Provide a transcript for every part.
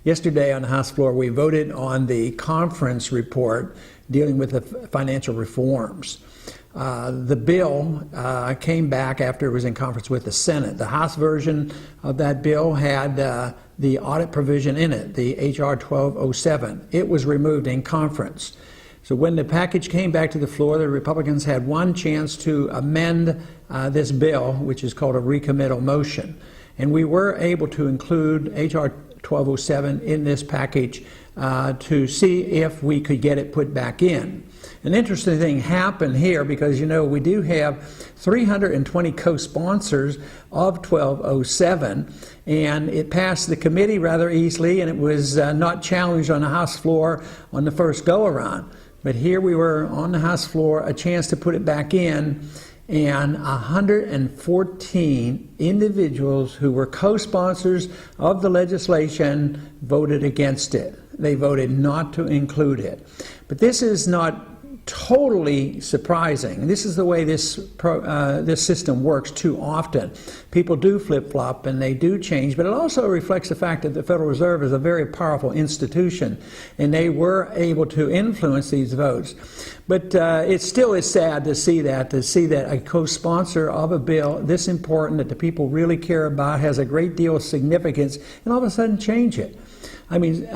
Yesterday on the House floor, we voted on the conference report dealing with the financial reforms. The bill came back after it was in conference with the Senate. The House version of that bill had the audit provision in it, the H.R. 1207. It was removed in conference. So when the package came back to the floor, the Republicans had one chance to amend this bill, which is called a recommittal motion. And we were able to include H.R. 1207 in this package to see if we could get it put back in. An interesting thing happened here because, you know, we do have 320 co-sponsors of 1207, and it passed the committee rather easily, and it was not challenged on the House floor on the first go-around. But here we were on the House floor, a chance to put it back in, and 114 individuals who were co-sponsors of the legislation voted against it. They voted not to include it. But this is not totally surprising. This is the way this system works too often. People do flip-flop and they do change, but it also reflects the fact that the Federal Reserve is a very powerful institution, and they were able to influence these votes. But it still is sad to see that a co-sponsor of a bill this important that the people really care about, has a great deal of significance, and all of a sudden change it. I mean,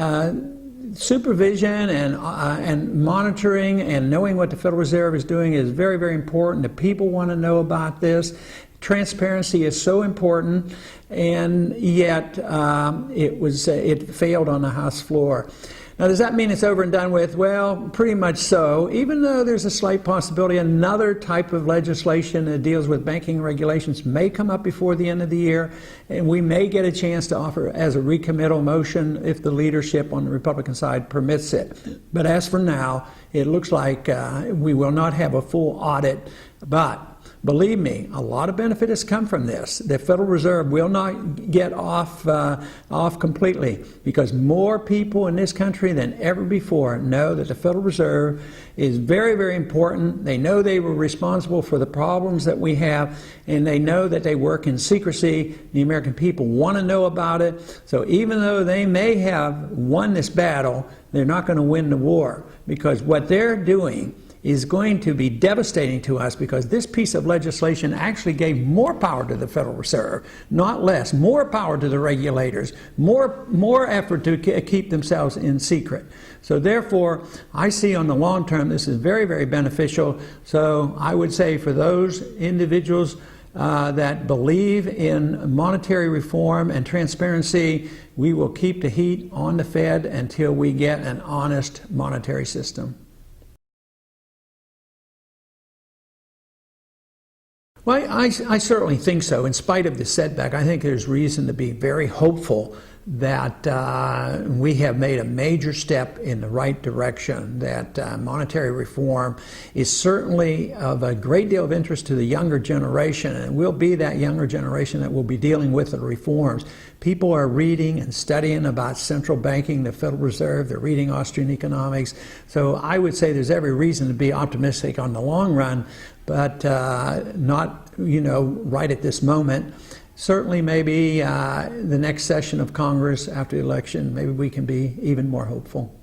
supervision and monitoring and knowing what the Federal Reserve is doing is very, very important. The people want to know about this. Transparency is so important, and yet it failed on the House floor. Now, does that mean it's over and done with? Well, pretty much so, even though there's a slight possibility another type of legislation that deals with banking regulations may come up before the end of the year, and we may get a chance to offer as a recommittal motion if the leadership on the Republican side permits it. But as for now, it looks like we will not have a full audit, but believe me, a lot of benefit has come from this. The Federal Reserve will not get off completely, because more people in this country than ever before know that the Federal Reserve is very, very important. They know they were responsible for the problems that we have, and they know that they work in secrecy. The American people want to know about it. So even though they may have won this battle, they're not going to win the war, because what they're doing is going to be devastating to us, because this piece of legislation actually gave more power to the Federal Reserve, not less, more power to the regulators, more effort to keep themselves in secret. So therefore, I see on the long term this is very, very beneficial. So I would say for those individuals that believe in monetary reform and transparency, we will keep the heat on the Fed until we get an honest monetary system. Well, I certainly think so. In spite of the setback, I think there's reason to be very hopeful that we have made a major step in the right direction, that monetary reform is certainly of a great deal of interest to the younger generation, and will be that younger generation that will be dealing with the reforms. People are reading and studying about central banking, the Federal Reserve, they're reading Austrian economics. So I would say there's every reason to be optimistic on the long run, but not, right at this moment. Certainly maybe the next session of Congress after the election, maybe we can be even more hopeful.